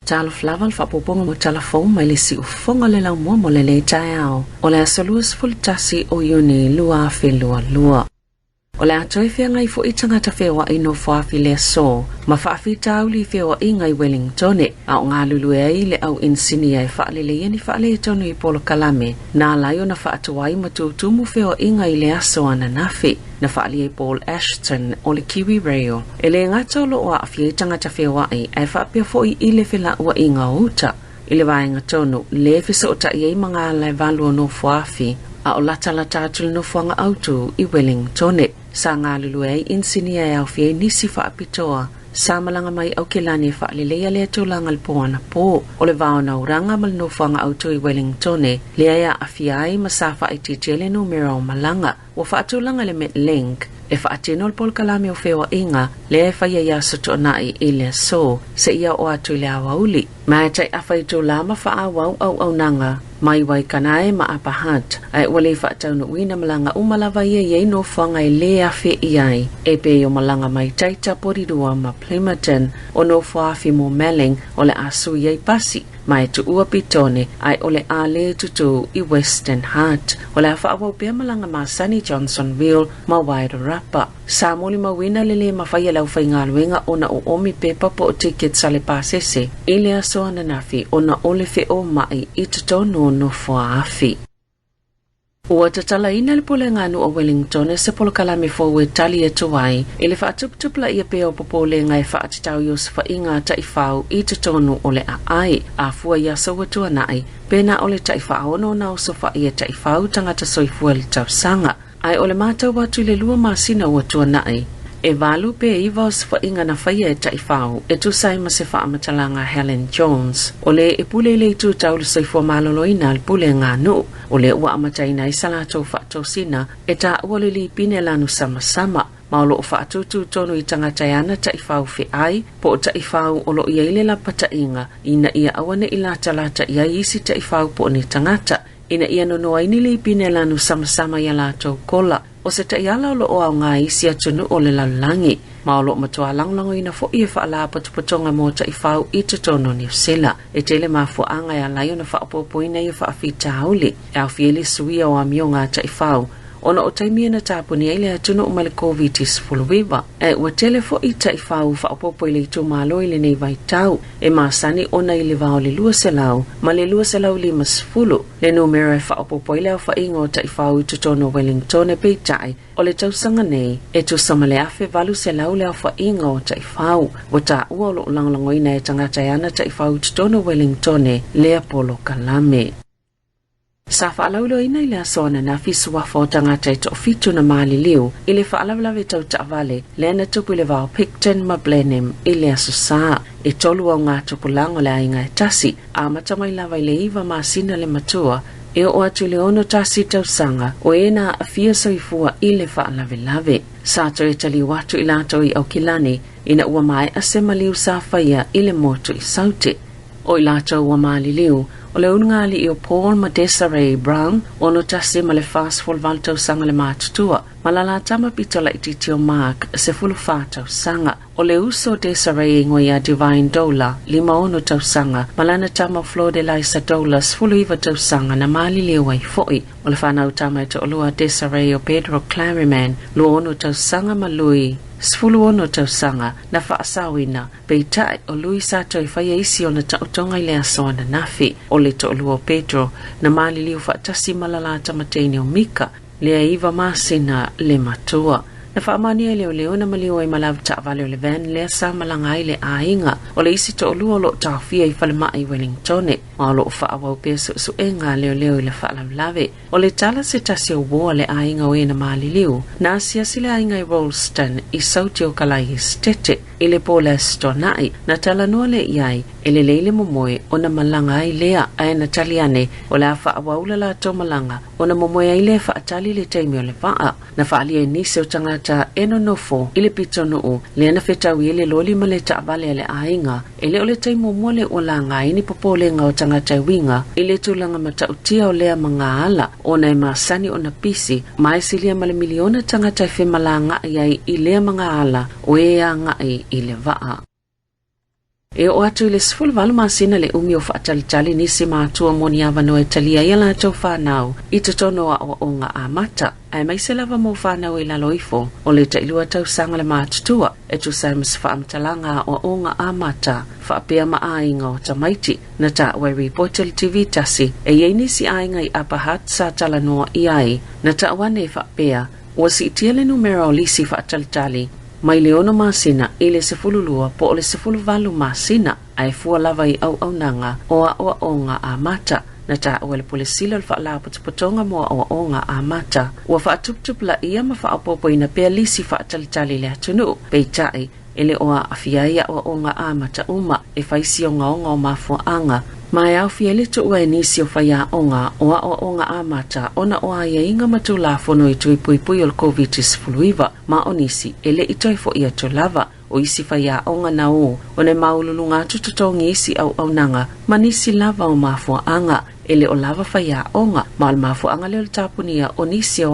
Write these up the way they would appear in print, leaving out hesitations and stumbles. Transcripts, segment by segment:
Tala flaval fa poponga mo telefon mai le si ufonga le lau mua mo le le taiao. O le asalus fultasi o yuni lua filua lua. O le atoi fea ngai fo itangata fewa ino fuafi le so, ma faafi tau li fewa i ngai Wellington a o ngā lulu ai le au insini ai faale le yani faale e tonu i polo kalame, na layo na faatuai matutumu fewa i ngai le aso ana nafi, na faale e Paul Ashton o le Kiwi Rail. E le ngata lo o a fia itangata fewa ai faapia fo i le fela ua i ngā uta, i le vaenga tonu, le fisa o ta iei mga lai valu no fuafi, a o lata atul no fuanga autu i Wellington sa ngā lulu ai insini ai au fia nisi faapitoa sa malanga mai au kelani faalelea le tūlanga lpoana po o le vao na uranga mal no fuanga autu i Wellington le ai a fia ai masafa i titele numero malanga wa faatulanga le Metlink e faatino pol kalame o fewa inga le faia ya soto nai ile so se ia o atu le awauli mai tai afai to lama fa awau au nanga mai wai kanae ma apahat ai wale faatau no wina malanga umalava ye no fanga le afi iai e pe o malanga mai tai tapori dua ma Plymouth o no fafi mo meling o le asu ye pasi mai tu ua pitone ai ole ale tutu i Western Heart o le afa awau pia malanga ma Sunny Johnsonville ma waira rapa sa moli ma wina lele ma faya lau fai ngaluenga ona o omi pepa po o ticket sale pasese ile aso ananafi ona ole fe o mai i tutono no fuafi. Ua tatala ina le pole nganu o Wellington se polo kalame fo we tali e tuwai ele fa tuptupla ia pe o popole ngai fa atitau Yosefa inga taifau i tutonu ole a ai a fua ia so watua nai pena ole taifau ono na osofa ia taifau tangata soifua le tau sanga ai ole matau watu le lua masina watua nai e valu pe iwa osofa inga na faya e taifau e tu sai ma se fa amatalanga Helen Jones ole e pule le tu tau le soifua malolo ina le pule nganu ole ua amataina i salato whaato sina e ta uale li pine lanu sama maolo whaatutu tonu i tangataiana ta i whau whi ai po ta i whau olo i eile la pata inga ina ia awane i lata ia isi ta i whau po ni tangata ina ia nono aini li pine lanu sama ia lato kola o se ta i ala olo o au ngā isi atunu ole lalangi maolo matua langlango ina fo ia whaala patupatonga mo ta i whau i tutono New Zealand e tele mafua anga ya layo na whaapopoina i whaafita hauli e au fieli suia o amionga ta i whau ona o taimia na tapuni ele atunu o male COVID-19 fuluwiwa e ua tele fo i ta i whau whaapopo i le itu malo i le nei vai tau e maasani ona i le vao le lua selau ma le lua selau li masfulu le numero e whaapopo i le au whaingo ta i whau i tutono Wellington e peitai o le tausanga nei e tu samale afe valu selau le au whaingo ta i whau wata ua lo langlango ina e tangataiana ta i whau i tutono Wellington le apolo kalame. Sa whaalaulo ina ile asona na fisu wafo tangata ito fitu na maali liu ile whaalawlawe tau ta'vale le na tupu ile vao Picton ma Blenheim ile asusaa e tolu au ngā tupu lango le ainga e tasi a matamai lawa ile iwa maasina le matua e o atu le ono tasi tau sanga o e na a fia soifua ile whaalawelawe. Sato e tali watu ilato i au kilani ina ua mai asema liu sa whaia ile motu i saute o ilato ua maali liu o le ungali i o Paul ma Desiree Brown ono tasi ma le fast full valtau sanga le mātutua ma la tama pitola i titio Mark se fulu whātau sanga o le uso Desiree ngoi a Divine Dola lima ono tau sanga ma lana tama Flor de Lisa Dola fulu iwa tau sanga na mali leo wai foi o le whanau tama i to olua Desiree o Pedro Claryman lu ono tau sanga ma lui sfulu ono tau sanga na whaasawina peitai o lui sato i whaia isi o na tautonga i le asoana nafi o le to olua Pedro na mali liu whaatasi malalata mateini o Mika lea iwa masina le matua na whaamania leo leo na malio ai malavu ta'vale o le van lea sa malangai le ainga o le isi to olua lo tawhia i whalema i Wellington ma o lo whaawau pia su enga leo i le whaalawlawe o le tala se tasi o woa le ainga o e na mali liu na asia sile ainga i Rollston i sauti o kalai estete i le pola stonai na tala noa le iai e le leile momoe o na malanga ai lea ai na taliane o le a whaawaula la to malanga o na momoe ai le whaatali le teimi o le waa na whaalia nise o tangata eno nofo i le pitono o le na whetau i le loli ma le ta'vale le ainga e le o le teimo mua le o la ngai ni popole nga o tangata winga i le tulanga matautia o lea mga ala o na e masani o na pisi mai silia ma le miliona tangata e whemalanga iai i lea mga ala o e a ngai i le waa. E o atu le sifulu valu masina le umi o whaatalitali nisi mātua moni avano e talia ia lātou whanau I te tono a o ngā amata. Ai mai se lava mo whanau I lalo ifo o le tailua tau sanga le mātutua e tu saimas whaamtalanga o ngā amata whaapea maainga o tamaiti na ta wai reportel TV tasi e iei nisi ainga I apahat sa tala noa iai na ta wane whaapea o si tia le numero o lisi whaatalitali mai leono masina I le sefululua po o le sefuluvalu masina ai fua lava I au nanga o a ngā amata na ta o le polisila le whaala potopotonga mo o ngā amata ua whaatuptup la ia ma whaapopo ina pea lisi whaatalitali le atunu peitai ele oa afiaia o ngā amata uma e whaisi o ngā mafuaanga mai au fiele tu ua nisi o whaia onga o ngā amata ona oa ia inga matu la fono I tui pui o le COVID-19 ma o nisi ele I toi fo ia tu lava o isi whaia onga na o ne maululu ngā tututongi isi au nanga ma nisi lava o mafuaanga ele o lava whaia onga ma le mafuaanga leo le tapunia o nisi o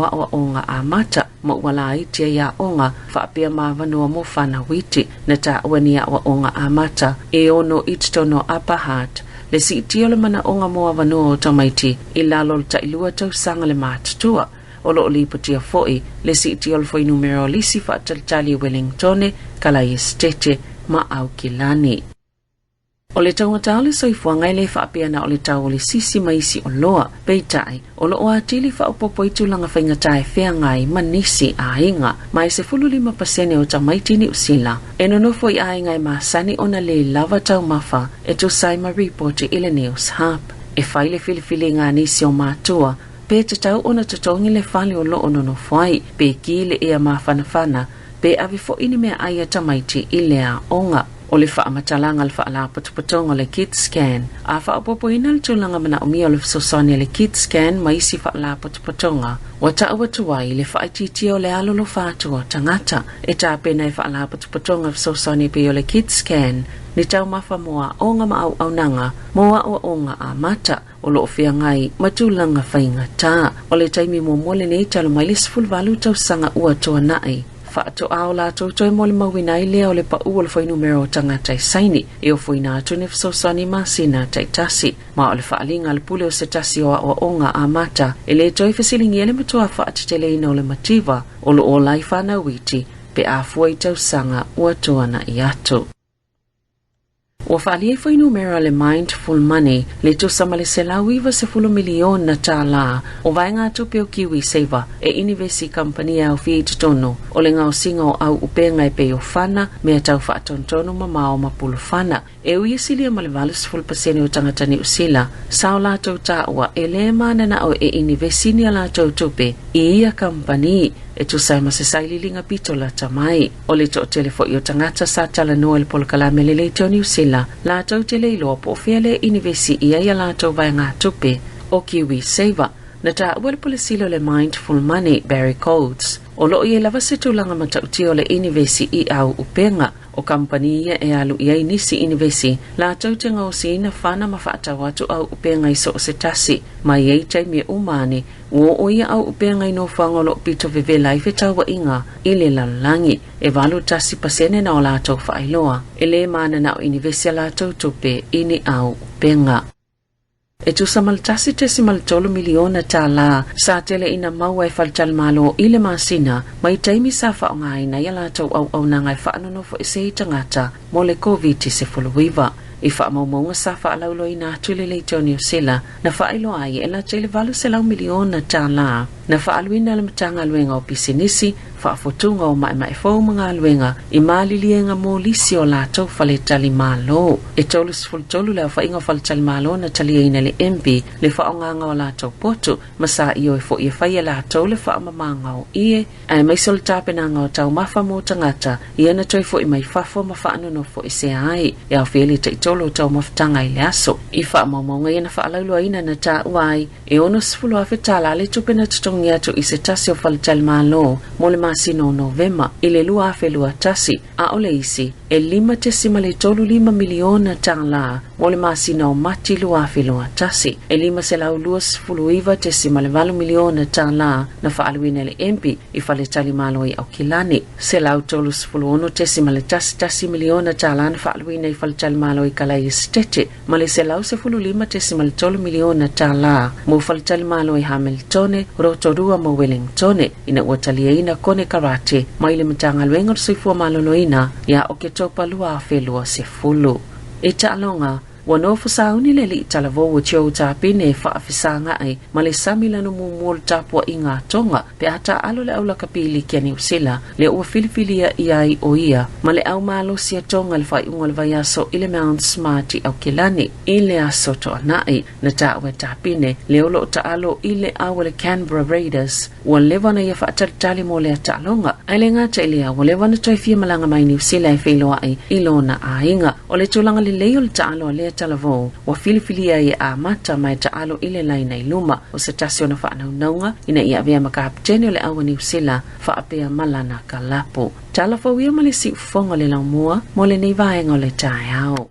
ngā amata ma wala itia ia onga whaapea mavanua mo whana witi na ta uania o ngā amata e ono ititono apahat le si tio le mana onga moa vanua o tamaiti I lalo le tailua tau sanga le mātutua o lo liputia foi le si tio le foi numero lisi whaatalitali Wellingtone kala Estete ma au Kilani. O le tangata le soifua ngai le whaapea na o le tau o le sisi maisi o loa peitai o lo o atili whaupopo I tulanga whaingatai whea ngai manisi a inga mai se 15% o tamaiti ni usila e no nofo I a ingai masani ona le lava tau mafa e tu saima report I le News Hub e whaile filifili ngā nisi o mātua pe te tau ona tatongi le whale o lo ono no whai pe ki le ea mawhanawhana pe avi fo ini mea aia tamaiti I lea onga o le whaamatalanga le whaala potopotonga le kit scan a whaapopo ina le tūlanga mana o mia o le sosani le kit scan ma isi whaala potopotonga wa taua tuwai le whaititia o le alolo whātua tangata e tāpena e whaala potopotonga sosani pe o le kit scan ni tau mafa moa o ngā au nanga moa o ngā amata o lo whia ngai matulanga whainga tā o le taimi mo mole nei talo mai le sifulvalu tau sanga ua toa nai whaato ao la toi mo le mawinai lea o le pa ua le whai numero o tangata I saini e o whaina atu ne fsosani masina tai tasi ma o le whaalinga le pule o se tasi o ngā amata e le toi fesilingi ele matua whaatateleina o le mativa o lo o lai whana witi pe a fuai tau sanga ua toa na I atu. Ua whaalia whai numero le mindful money le tu samale se lauiva se 10 milion na Tala o vai ngā tupe o Kiwi Saver e Inivesi Company au fii tutono o le ngau singa o au upenga e pe o whana mea tau whaatontono mamao mapulu whana e ui silia male valus 10% o tangatani usila sao la tau taua e le manana o e Inivesi ni la tau tupe I ia company e tu sai se saililinga pitola tamai o le to telefo I o tangata sa tala noa le polkala melele New Zealand la tau tele ilo po fiele Inivesi ia la tau vai ngā tupe o Kiwi Saver na ta ua le polisilo le mindful money Barry Codes o lo I lava se tulanga matauti o le Inivesi I au upenga o kampania e alu I nisi Inivesi la tau te ngau sina whana mawhaata watu au upenga I so se tasi mai ei taimi umane o ia au upenga I no whangolo pito veve laife tawa inga I le lalangi e walu tasi pasene na o la tau whailoa e le mana na o Inivesi la tau tupe ini au upenga. E tu samaltasi tesimal tolu miliona Tala sa tele ina maua e faltal malo I le masina mai taimi sa whaonga ina ia la tau au nanga e whaanonofo e se tangata mo le COVID-19 I whaamaumaunga sa whaalaulo ina atule le New Zealand na whaelo ai e la tele valu se lau miliona Tala na whaaluina le matanga luenga o pisinisi whaafotunga o mai fau mga luenga I malilienga mo lisi o la tau whale tali malo e tolus fultolu le whainga whale tali malo na tali ina le MP le whaonganga o la tau potu masa iyo e fo I whaia la tau le whaamamanga o ie ai mai sol tapenanga o tau mafa mo tangata I ana toi fo I mai fafo ma whaanono fo I se ai e au whiele te itolo tau maftanga I le aso I whaamaunga ina whaalaulo ina na ta uai e ono sifulu afe Tala le tupena tutongi atu I se tasi o whale tali malo mo le masino Novema I le lua afe lua tasi a ole isi e 5 miliona Tala mo le masina o mati lua filoa tasi. E lima se lau luas fuluiva te si malevalu miliona Tala na whaaluina le MP i whale tali malo i au kilani. Se lau tolus fuluono te si male tasi miliona Tala na whaaluina i whale tali malo i kalai stete. Male se lau se fulu lima te si male tolu miliona Tala mo whale tali malo i Hamiltone, Rotorua mo Wellingtone. Ina ua talia ina kone karate, maile matanga luenga soifua maloloina, ya o ke topa lua felua se fulu. E ta'alonga, wano fusauni le li talavo o tio tapine whaafisanga ai, ma le samila no mumul tapua i ngā tonga, pe ata alo le aula kapili kia New Zealand, le ua filifilia i ai o ia, ma le au malo sia tonga le whai unga le vaiaso i le Mount Smarty au kilani, i le aso to anai, na taua tapine, le olo ta alo i le awa le Canberra Raiders, ua levana ia whaataritali mo le atalonga, ai le ngata i lea, ua levana toi fia malanga mai New Zealand e wheloa ai, i lona a inga, o le tulanga le leo le ta alo le talavo wa filifilia ia a mata mai ta alo ile laina iluma o se tasio na whaanau naunga ina ia vea makapteni o le awa New Zealand whaapea malana ka lapo. Talafo ia male si ufonga le laumua mo le nei vaenga o le tae au.